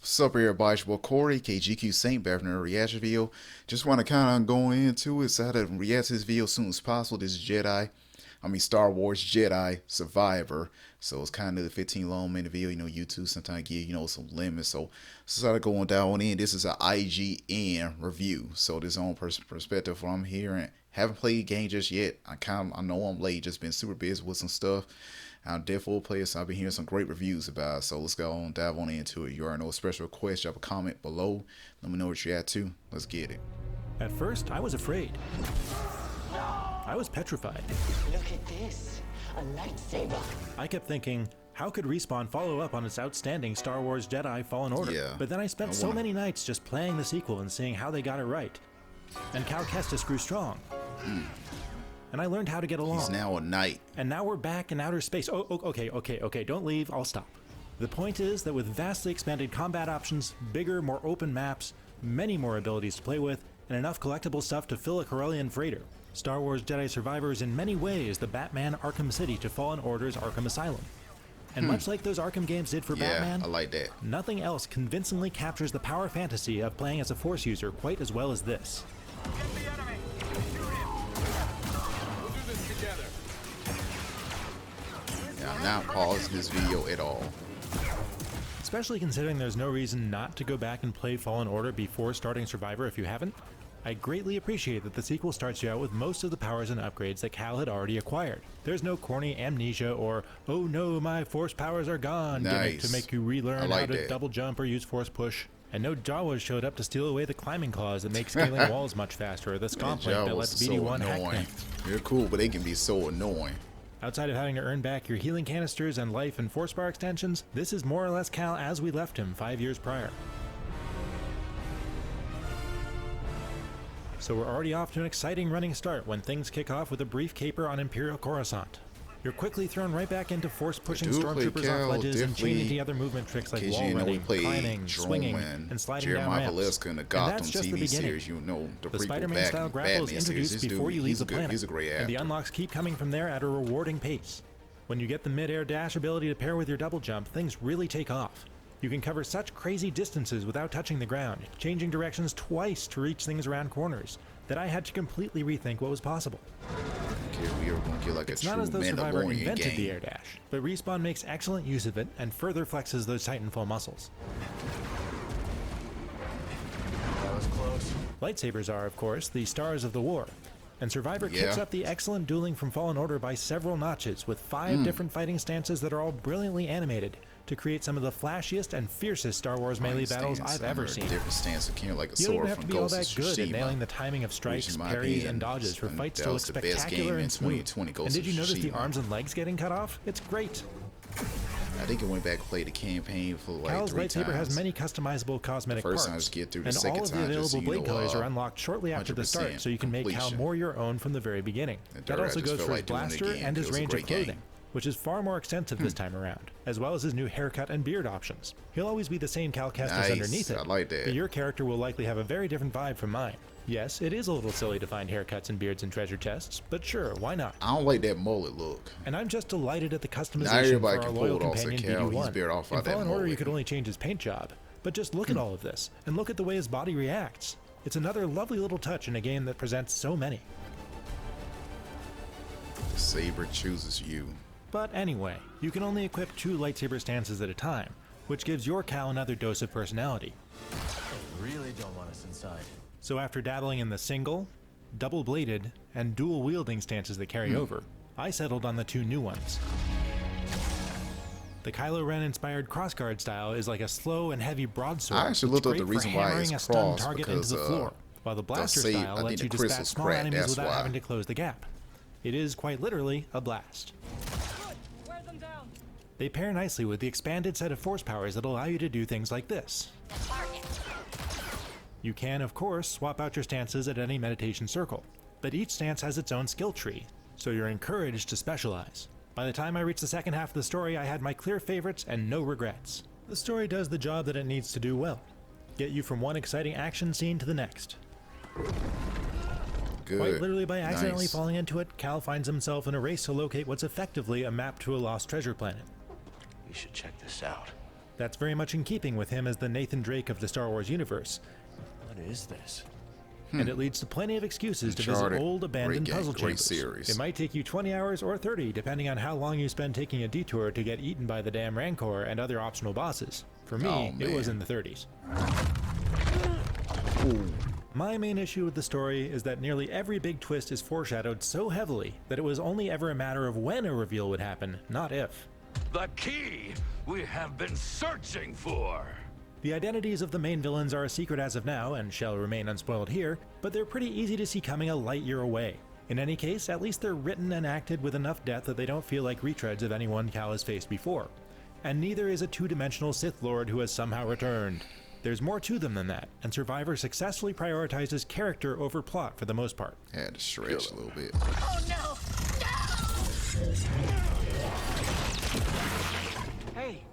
What's up, everybody? It's your boy Corey, KGQ Saint, back from the reaction video. Just want to kind of go into it, so I had to react to this video as soon as possible. This is Star Wars Jedi Survivor. So it's kind of the 15 long minute video. You know, YouTube sometimes give, some limits. So started going down in. This is an IGN review. So this own perspective from here. And haven't played the game just yet. I know I'm late, just been super busy with some stuff. I'm definitely a player, so I've been hearing some great reviews about it. So let's go on, dive on into it. You already know, special request, drop a comment below. Let me know what you're at too. Let's get it. At first, I was afraid. I was petrified. Look at this, a lightsaber. I kept thinking, how could Respawn follow up on its outstanding Star Wars Jedi Fallen Order? Yeah, but then I spent so many nights just playing the sequel and seeing how they got it right. And Cal Kestis grew strong. And I learned how to get along. He's now a knight. And now we're back in outer space. Okay, don't leave, I'll stop. The point is that with vastly expanded combat options, bigger, more open maps, many more abilities to play with, and enough collectible stuff to fill a Corellian freighter, Star Wars Jedi Survivor is in many ways the Batman Arkham City to Fallen Order's Arkham Asylum. And much like those Arkham games did for Batman, I like that. Nothing else convincingly captures the power fantasy of playing as a Force user quite as well as this. Get the enemy! Shoot him! We'll do this together. Now, I'm not pausing this video at all. Especially considering there's no reason not to go back and play Fallen Order before starting Survivor if you haven't. I greatly appreciate that the sequel starts you out with most of the powers and upgrades that Cal had already acquired. There's no corny amnesia or, oh no, my Force powers are gone gimmick to make you relearn how to double jump or use Force push. And no Jawas showed up to steal away the climbing claws that make scaling walls much faster or the Scomp link that lets BD1 hack things. They're cool, but they can be so annoying. Outside of having to earn back your healing canisters and life and Force bar extensions, this is more or less Cal as we left him 5 years prior. So we're already off to an exciting running start when things kick off with a brief caper on Imperial Coruscant. You're quickly thrown right back into force-pushing stormtroopers off ledges and chained into other movement tricks like wall running, climbing, swinging, and sliding down ramps. In the And Gotham that's just the TV beginning. series, The Spider-Man-style grapple is introduced before you leave the planet, he's a great actor. and the unlocks keep coming from there at a rewarding pace. When you get the mid-air dash ability to pair with your double jump, things really take off. You can cover such crazy distances without touching the ground, changing directions twice to reach things around corners, that I had to completely rethink what was possible. Okay, we are going to get like It's a not true as though Survivor invented game. the air dash, but Respawn makes excellent use of it and further flexes those Titanfall muscles. That was close. Lightsabers are, of course, the stars of the war, and Survivor kicks up the excellent dueling from Fallen Order by several notches with 5 different fighting stances that are all brilliantly animated to create some of the flashiest and fiercest Star Wars melee battles I've ever seen. Different stance, like a You don't sword even have to from be all Ghost that of good at Tsushima, nailing the timing of strikes, in my parries, opinion, and dodges for and fights that to look was the best spectacular game in and smooth. 2020 And Ghost did you of notice the Tsushima. arms and legs getting cut off? It's great. I think I went back and played the campaign for like Cal's 3 lightsaber times. has many customizable cosmetic First parts, time I just get through, the and second all of the time just so available you blade know, colors are unlocked shortly after the start, so you can make Cal completion. more your own from the very beginning. And That third, I also just goes felt for his like doing it blaster again, and his 'cause it was a range of great game. clothing, which is far more extensive this time around, as well as his new haircut and beard options. He'll always be the same Cal Kestis underneath it, I like that. but your character will likely have a very different vibe from mine. Yes, it is a little silly to find haircuts and beards in treasure chests, but sure, why not? I don't like that mullet look. And I'm just delighted at the customization for everybody our can loyal pull it off, so companion Cal, he's BD1. beard off In of that Fallen Order, you mullet. could only change his paint job, but just look at all of this, and look at the way his body reacts. It's another lovely little touch in a game that presents so many. The saber chooses you. But anyway, you can only equip 2 lightsaber stances at a time, which gives your Cal another dose of personality. Really don't want us inside. So after dabbling in the single, double-bladed, and dual-wielding stances that carry over, I settled on the 2 new ones. The Kylo Ren-inspired crossguard style is like a slow and heavy broadsword. I actually It's looked up the great for reason why hammering it's a stunned crossed target into because, the floor, while the blaster I style think lets the you dispatch crystal's small cracked, enemies that's without why. having to close the gap. It is quite literally a blast. Wear them down. They pair nicely with the expanded set of force powers that allow you to do things like this. You can, of course, swap out your stances at any meditation circle, but each stance has its own skill tree, so you're encouraged to specialize. By the time I reached the second half of the story, I had my clear favorites and no regrets. The story does the job that it needs to do well. Get you from one exciting action scene to the next. Good. Quite literally by accidentally Nice. falling into it, Cal finds himself in a race to locate what's effectively a map to a lost treasure planet. We should check this out. That's very much in keeping with him as the Nathan Drake of the Star Wars universe, What is this? and it leads to plenty of excuses to visit Uncharted. old abandoned Great game, puzzle great chambers. series. It might take you 20 hours or 30, depending on how long you spend taking a detour to get eaten by the damn Rancor and other optional bosses. For me, Oh, it was man. in the 30s. My main issue with the story is that nearly every big twist is foreshadowed so heavily that it was only ever a matter of when a reveal would happen, not if. The key we have been searching for. The identities of the main villains are a secret as of now and shall remain unspoiled here, but they're pretty easy to see coming a light year away. In any case, at least they're written and acted with enough depth that they don't feel like retreads of anyone Cal has faced before. And neither is a two-dimensional Sith Lord who has somehow returned. There's more to them than that, and Survivor successfully prioritizes character over plot for the most part. Had to stretch a little bit. Oh no! Hey,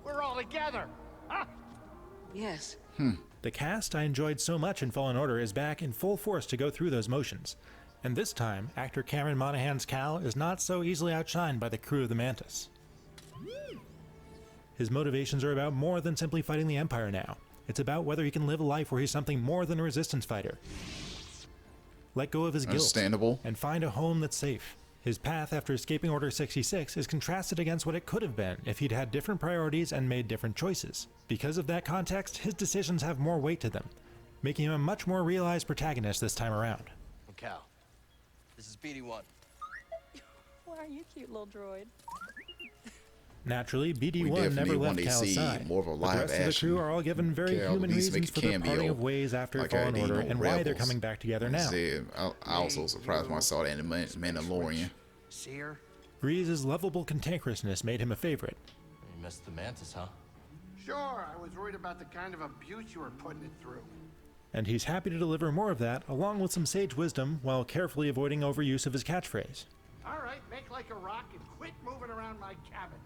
we're all together. Huh? Yes. The cast I enjoyed so much in Fallen Order is back in full force to go through those motions. And this time, actor Cameron Monaghan's Cal is not so easily outshined by the crew of the Mantis. His motivations are about more than simply fighting the Empire now. It's about whether he can live a life where he's something more than a resistance fighter. Let go of his guilt Understandable. and find a home that's safe. His path after escaping Order 66 is contrasted against what it could have been if he'd had different priorities and made different choices. Because of that context, his decisions have more weight to them, making him a much more realized protagonist this time around. Cal, this is BD1. Why are you cute little droid? Naturally, We BD-1 definitely never left want to Cal's see side. more of a But the live rest of the action crew are all given very Cal, human at least reasons make for a the cameo, parting of ways after like Fallen I did Order on and why they're Rebels. coming back together now. I also surprised when I saw that in the Mandalorian. See her? Grease's lovable cantankerousness made him a favorite. You missed the Mantis, huh? Sure, I was worried about the kind of abuse you were putting it through. And he's happy to deliver more of that, along with some sage wisdom, while carefully avoiding overuse of his catchphrase. All right, make like a rock and quit moving around my cabin.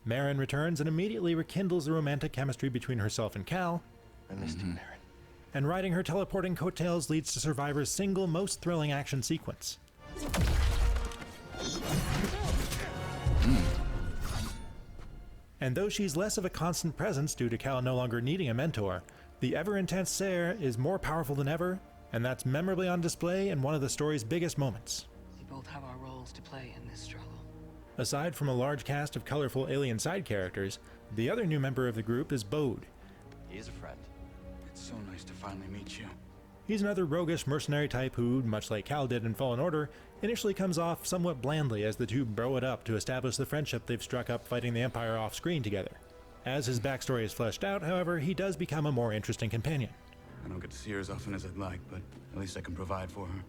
Marin returns and immediately rekindles the romantic chemistry between herself and Cal, I missed you, Marin. and riding her teleporting coattails leads to Survivor's single most thrilling action sequence. And though she's less of a constant presence due to Cal no longer needing a mentor, the ever-intense Sayre is more powerful than ever, and that's memorably on display in one of the story's biggest moments. We both have our roles to play in this struggle. Aside from a large cast of colorful alien side characters, the other new member of the group is Bode. He is a friend. It's so nice to finally meet you. He's another roguish mercenary type who, much like Cal did in Fallen Order, initially comes off somewhat blandly as the two bro it up to establish the friendship they've struck up fighting the Empire off-screen together. As his backstory is fleshed out, however, he does become a more interesting companion. I don't get to see her as often as I'd like, but at least I can provide for her.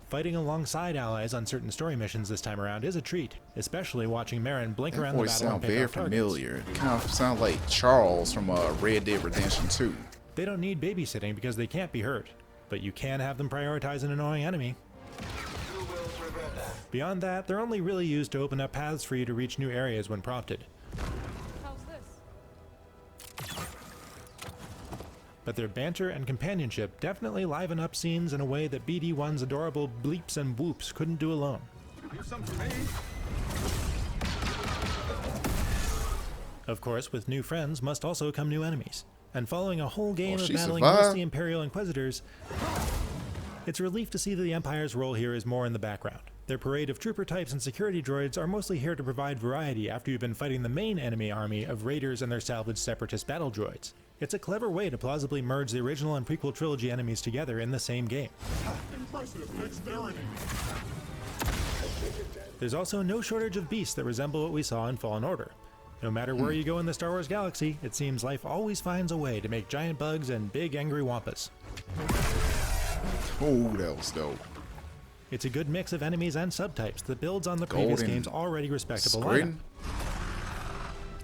Fighting alongside allies on certain story missions this time around is a treat, especially watching Marin blink That around the voice battle and sound pick very off targets. familiar. It kind of sounds like Charles from Red Dead Redemption 2. They don't need babysitting because they can't be hurt, but you can have them prioritize an annoying enemy. Beyond that, they're only really used to open up paths for you to reach new areas when prompted. How's this? But their banter and companionship definitely liven up scenes in a way that BD-1's adorable bleeps and whoops couldn't do alone. Here's some for me. Of course, with new friends must also come new enemies. And following a whole game Oh, of she battling survived. mostly Imperial Inquisitors, it's a relief to see that the Empire's role here is more in the background. Their parade of trooper types and security droids are mostly here to provide variety after you've been fighting the main enemy army of raiders and their salvaged separatist battle droids. It's a clever way to plausibly merge the original and prequel trilogy enemies together in the same game. There's also no shortage of beasts that resemble what we saw in Fallen Order. No matter where you go in the Star Wars galaxy, it seems life always finds a way to make giant bugs and big angry wampas. Oh, that was dope. It's a good mix of enemies and subtypes that builds on the previous Golden game's already respectable lineup. Squirtin'.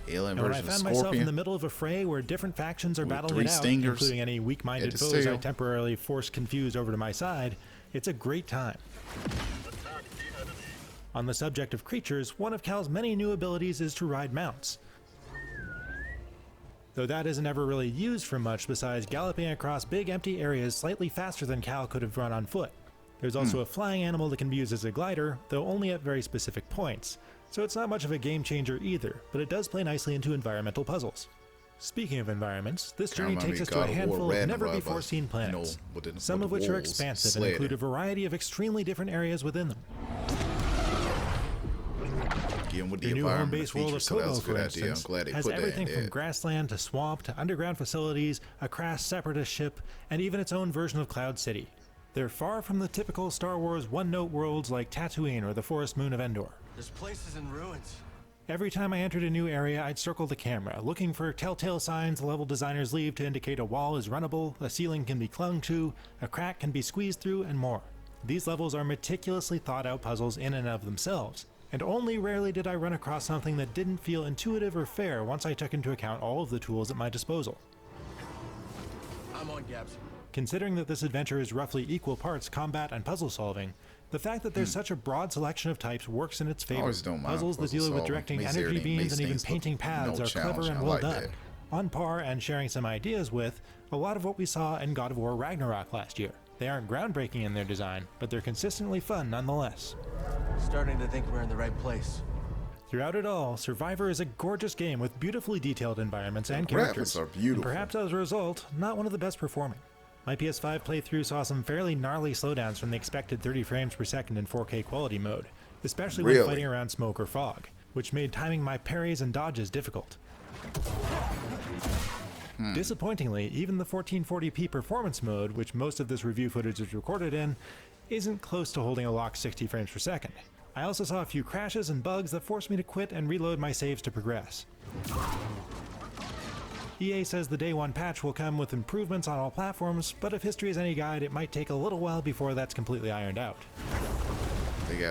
Alien And when I version of found myself in the Scorpion. middle of a fray where different factions are With battling 3 it out, stingers including any at weak-minded his foes I tail. temporarily forced confused over to my side, it's a great time. On the subject of creatures, one of Cal's many new abilities is to ride mounts. Though that isn't ever really used for much besides galloping across big empty areas slightly faster than Cal could have run on foot. There's also a flying animal that can be used as a glider, though only at very specific points, so it's not much of a game changer either, but it does play nicely into environmental puzzles. Speaking of environments, this journey takes us to a handful of never-before-seen planets, some of which are expansive and include a variety of extremely different areas within them. With the new home base world of Kobo, for instance, has everything from grassland to swamp to underground facilities, a crass separatist ship, and even its own version of Cloud City. They're far from the typical Star Wars one-note worlds like Tatooine or the forest moon of Endor. There's places in ruins. Every time I entered a new area, I'd circle the camera, looking for telltale signs the level designers leave to indicate a wall is runnable, a ceiling can be clung to, a crack can be squeezed through, and more. These levels are meticulously thought-out puzzles in and of themselves, and only rarely did I run across something that didn't feel intuitive or fair once I took into account all of the tools at my disposal. I'm on, Gabs. Considering that this adventure is roughly equal parts combat and puzzle solving, the fact that there's such a broad selection of types works in its favor. Puzzles that deal with directing energy beams and even painting paths are clever and well done. On par and sharing some ideas with a lot of what we saw in God of War Ragnarok last year. They aren't groundbreaking in their design, but they're consistently fun nonetheless. Starting to think we're in the right place. Throughout it all, Survivor is a gorgeous game with beautifully detailed environments and characters. Graphics are beautiful. And perhaps as a result, not one of the best performing. My PS5 playthrough saw some fairly gnarly slowdowns from the expected 30 frames per second in 4K quality mode, especially when fighting around smoke or fog, which made timing my parries and dodges difficult. Disappointingly, even the 1440p performance mode, which most of this review footage is recorded in, isn't close to holding a locked 60 frames per second. I also saw a few crashes and bugs that forced me to quit and reload my saves to progress. EA says the day one patch will come with improvements on all platforms, but if history is any guide, it might take a little while before that's completely ironed out.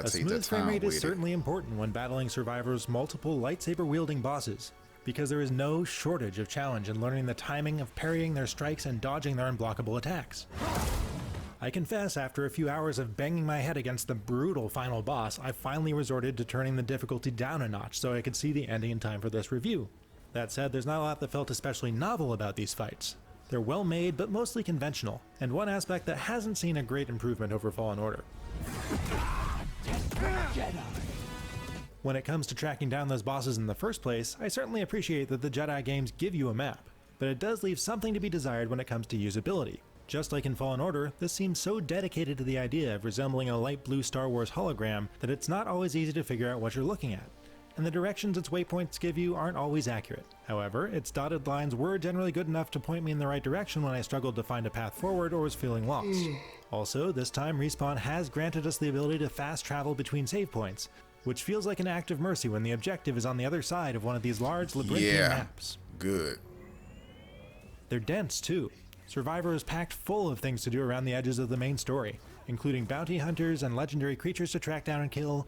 A smooth frame rate is certainly important when battling Survivor's multiple lightsaber-wielding bosses, because there is no shortage of challenge in learning the timing of parrying their strikes and dodging their unblockable attacks. I confess, after a few hours of banging my head against the brutal final boss, I finally resorted to turning the difficulty down a notch so I could see the ending in time for this review. That said, there's not a lot that felt especially novel about these fights. They're well made, but mostly conventional, and one aspect that hasn't seen a great improvement over Fallen Order. When it comes to tracking down those bosses in the first place, I certainly appreciate that the Jedi games give you a map, but it does leave something to be desired when it comes to usability. Just like in Fallen Order, this seems so dedicated to the idea of resembling a light blue Star Wars hologram that it's not always easy to figure out what you're looking at, and the directions its waypoints give you aren't always accurate. However, its dotted lines were generally good enough to point me in the right direction when I struggled to find a path forward or was feeling lost. Also, this time Respawn has granted us the ability to fast travel between save points, which feels like an act of mercy when the objective is on the other side of one of these large labyrinthian maps. Good. They're dense too. Survivor is packed full of things to do around the edges of the main story, including bounty hunters and legendary creatures to track down and kill,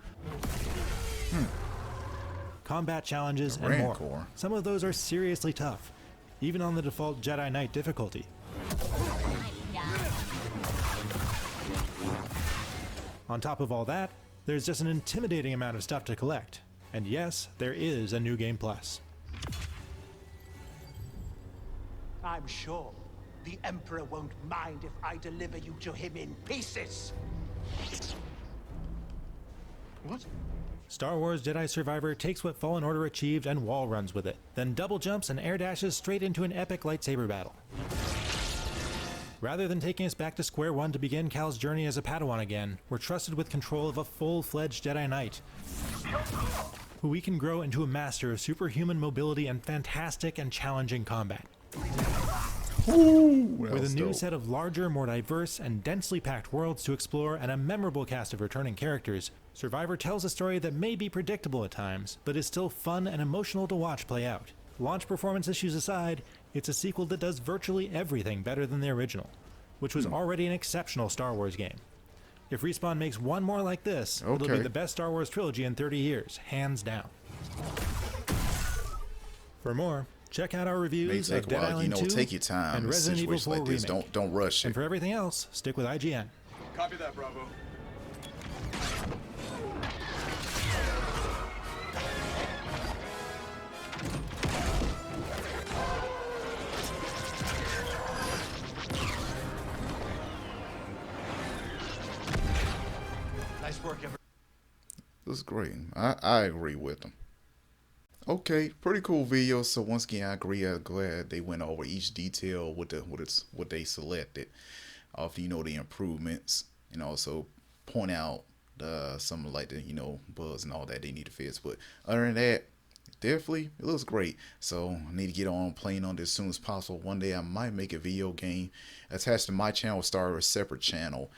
combat challenges, and more. Some of those are seriously tough, even on the default Jedi Knight difficulty. On top of all that, there's just an intimidating amount of stuff to collect. And yes, there is a New Game Plus. I'm sure the Emperor won't mind if I deliver you to him in pieces. What? Star Wars Jedi Survivor takes what Fallen Order achieved and wall runs with it, then double jumps and air dashes straight into an epic lightsaber battle. Rather than taking us back to square one to begin Cal's journey as a Padawan again, we're trusted with control of a full-fledged Jedi Knight, who we can grow into a master of superhuman mobility and fantastic and challenging combat. With a new set of larger, more diverse, and densely packed worlds to explore and a memorable cast of returning characters, Survivor tells a story that may be predictable at times, but is still fun and emotional to watch play out. Launch performance issues aside, it's a sequel that does virtually everything better than the original, which was already an exceptional Star Wars game. If Respawn makes one more like this, it'll be the best Star Wars trilogy in 30 years, hands down. For more, check out our reviews of Dead Island 2 take your time and Resident Evil 4 Remake. Don't rush it. And for everything else, stick with IGN. Copy that, Bravo. Nice work, everyone. looks great. I agree with them. Okay, pretty cool video. So once again, I agree. I'm glad they went over each detail with what they selected. Of the improvements, and also point out some like the bugs and all that they need to fix. But other than that, definitely it looks great. So I need to get on playing on this as soon as possible. One day I might make a video game attached to my channel, start a separate channel,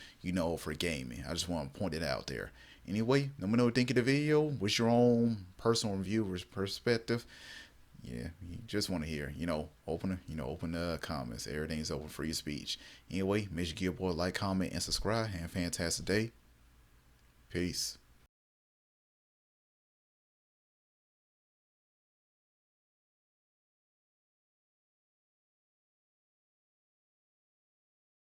for gaming. I just want to point it out there. Anyway, let me know what you think of the video. What's your own personal reviewer's perspective? Yeah, you just want to hear, open the comments. Everything's open, free speech. Anyway, make sure you give a boy a like, comment, and subscribe. Have a fantastic day. Peace.